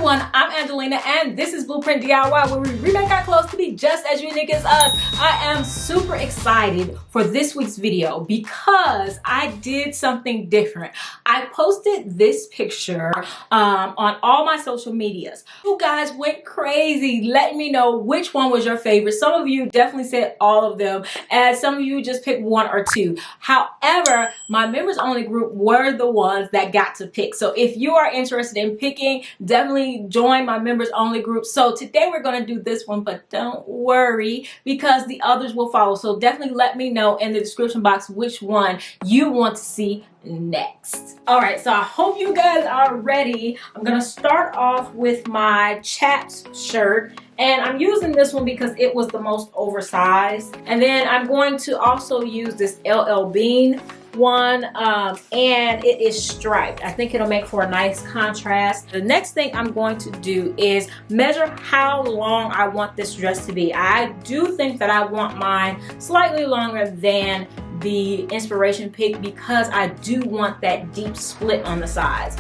everyone, I'm Angelina and this is Blueprint DIY, where we remake our clothes to be just as unique as us. I am super excited for this week's video because I did something different. I posted this picture on all my social medias. You guys went crazy letting me know which one was your favorite. Some of you definitely said all of them, and some of you just picked one or two. However, my members only group were the ones that got to pick. So if you are interested in picking, definitely join my members only group. So today we're going to do this one, but don't worry because the others will follow. So definitely let me know in the description box which one you want to see next. All right, so I hope you guys are ready. I'm gonna start off with my chaps shirt, and I'm using this one because it was the most oversized. And then I'm going to also use this LL Bean one, and it is striped. I think it'll make for a nice contrast. The next thing I'm going to do is measure how long I want this dress to be. I do think that I want mine slightly longer than the inspiration pick because I do want that deep split on the sides.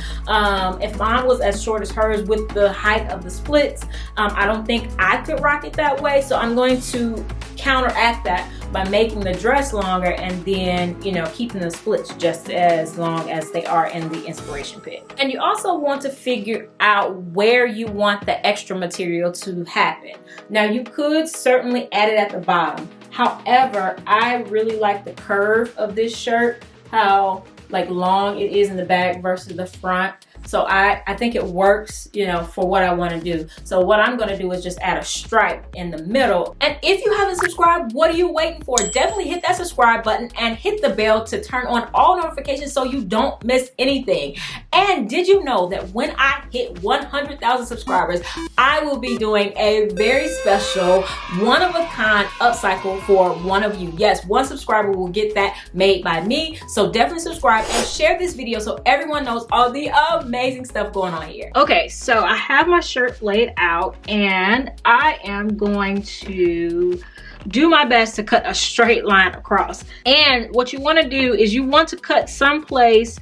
If mine was as short as hers with the height of the splits, I don't think I could rock it that way. So I'm going to counteract that by making the dress longer and then, you know, keeping the splits just as long as they are in the inspiration pick. And you also want to figure out where you want the extra material to happen. Now you could certainly add it at the bottom. However, I really like the curve of this shirt, how like long it is in the back versus the front. So I think it works, you know, for what I want to do. So what I'm going to do is just add a stripe in the middle. And if you haven't subscribed, what are you waiting for? Definitely hit that subscribe button and hit the bell to turn on all notifications so you don't miss anything. And did you know that when I hit 100,000 subscribers, I will be doing a very special one-of-a-kind upcycle for one of you. Yes, one subscriber will get that made by me. So definitely subscribe and share this video so everyone knows all the amazing stuff going on here. Okay, so I have my shirt laid out and I am going to do my best to cut a straight line across. And what you want to do is you want to cut someplace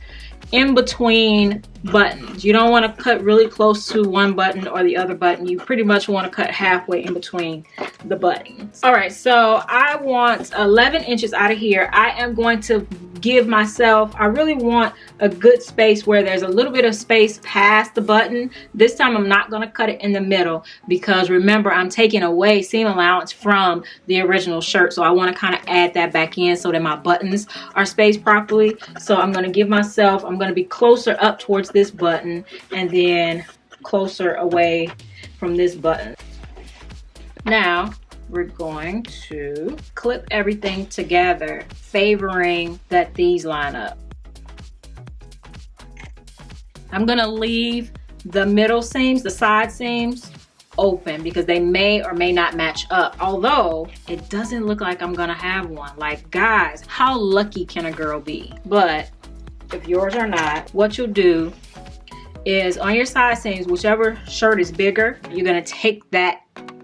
in between buttons. You don't want to cut really close to one button or the other button. You pretty much want to cut halfway in between the buttons. All right, so I want 11 inches out of here. I am going to give myself, I really want a good space where there's a little bit of space past the button. This time I'm not going to cut it in the middle because remember, I'm taking away seam allowance from the original shirt. So I want to kind of add that back in so that my buttons are spaced properly. So I'm going to give myself, I'm going to be closer up towards this button and then closer away from this button. Now we're going to clip everything together, favoring that these line up. I'm gonna leave the middle seams, the side seams, open because they may or may not match up. Although it doesn't look like I'm gonna have one. Like, guys, how lucky can a girl be? But if yours are not, what you'll do is on your side seams, whichever shirt is bigger, you're gonna take that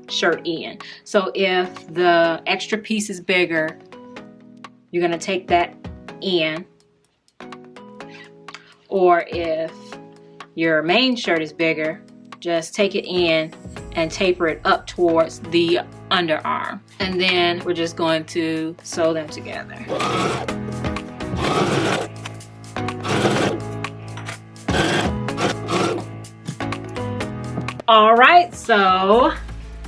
shirt in. So if the extra piece is bigger, you're gonna take that in. Or if your main shirt is bigger, just take it in and taper it up towards the underarm. And then we're just going to sew them together. All right, so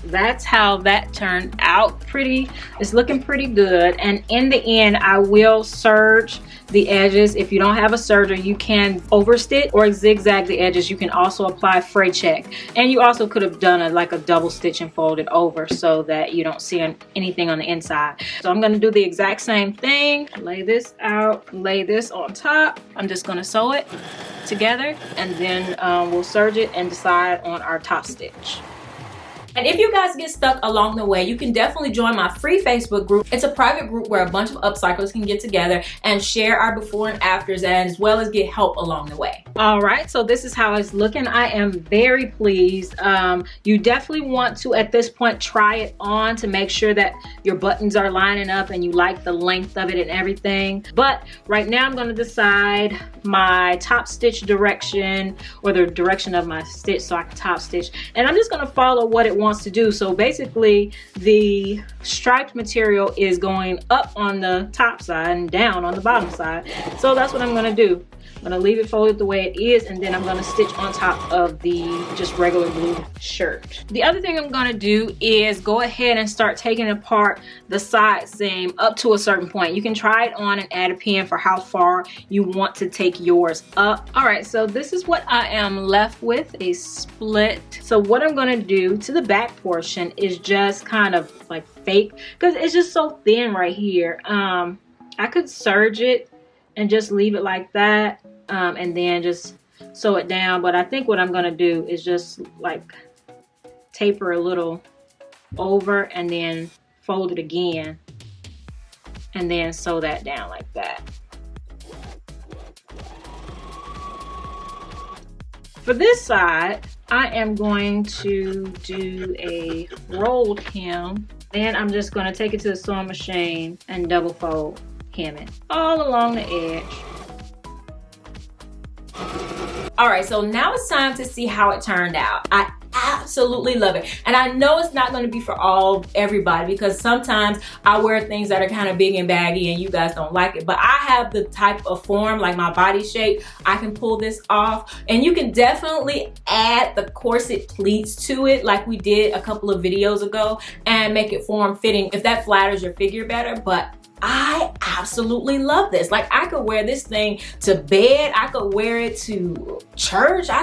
that's how that turned out. It's looking pretty good. And in the end, I will serge the edges. If you don't have a serger, you can overstitch or zigzag the edges. You can also apply fray check, and you also could have done like a double stitch and fold it over so that you don't see anything on the inside. So I'm going to do the exact same thing. Lay this out, lay this on top. I'm just going to sew it together, and then we'll serge it and decide on our top stitch. And if you guys get stuck along the way, you can definitely join my free Facebook group. It's a private group where a bunch of upcyclers can get together and share our before and afters, as well as get help along the way. All right, so this is how it's looking. I am very pleased. You definitely want to, at this point, try it on to make sure that your buttons are lining up and you like the length of it and everything. But right now I'm going to decide my top stitch direction, or the direction of my stitch, so I can top stitch. And I'm just going to follow what it wants to do. So basically the striped material is going up on the top side and down on the bottom side. So that's what I'm going to do. I'm gonna leave it folded the way it is, and then I'm gonna stitch on top of the just regular blue shirt. The other thing I'm gonna do is go ahead and start taking apart the side seam up to a certain point. You can try it on and add a pin for how far you want to take yours up. All right, so this is what I am left with, a split. So what I'm gonna do to the back portion is just kind of like fake, because it's just so thin right here. I could serge it and just leave it like that. And then just sew it down, but I think what I'm gonna do is just like taper a little over and then fold it again and then sew that down like that. For this side, I am going to do a rolled hem. Then I'm just gonna take it to the sewing machine and double fold hem it all along the edge. All right, so now it's time to see how it turned out. I absolutely love it, and I know it's not going to be for everybody, because sometimes I wear things that are kind of big and baggy and you guys don't like it, but I have the type of form, like my body shape, I can pull this off. And you can definitely add the corset pleats to it like we did a couple of videos ago and make it form fitting if that flatters your figure better. But I absolutely love this. Like, I could wear this thing to bed. I could wear it to church. I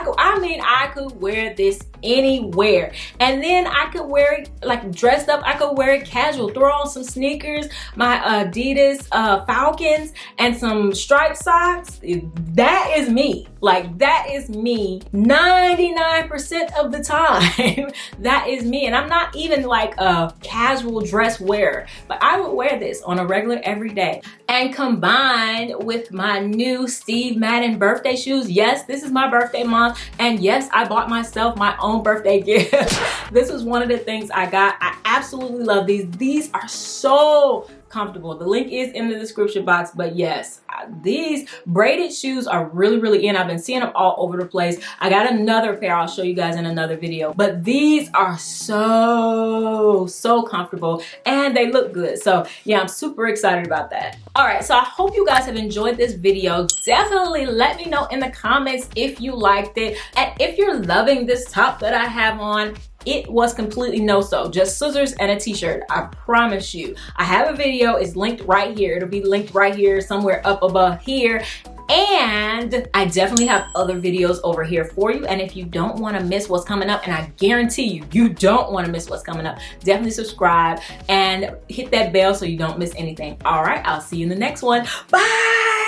could wear this anywhere. And then I could wear it like dressed up. I could wear it casual. Throw on some sneakers, my Adidas Falcons, and some striped socks. That is me. Like, that is me 99% of the time. That is me. And I'm not even like a casual dress wearer, but I would wear this on a regular every day. And combined with my new Steve Madden birthday shoes. Yes, this is my birthday month, and yes, I bought myself my own birthday gift. This was one of the things I got. I absolutely love these. These are so comfortable. The link is in the description box, but yes, these braided shoes are really in. I've been seeing them all over the place. I got another pair I'll show you guys in another video, but these are so comfortable and they look good. So yeah, I'm super excited about that. All right, so I hope you guys have enjoyed this video. Definitely let me know in the comments if you liked it, and if you're loving this top that I have on. It was completely no-sew, just scissors and a t-shirt, I promise you. I have a video, it's linked right here. It'll be linked right here, somewhere up above here. And I definitely have other videos over here for you. And if you don't want to miss what's coming up, and I guarantee you, you don't want to miss what's coming up, definitely subscribe and hit that bell so you don't miss anything. All right, I'll see you in the next one. Bye!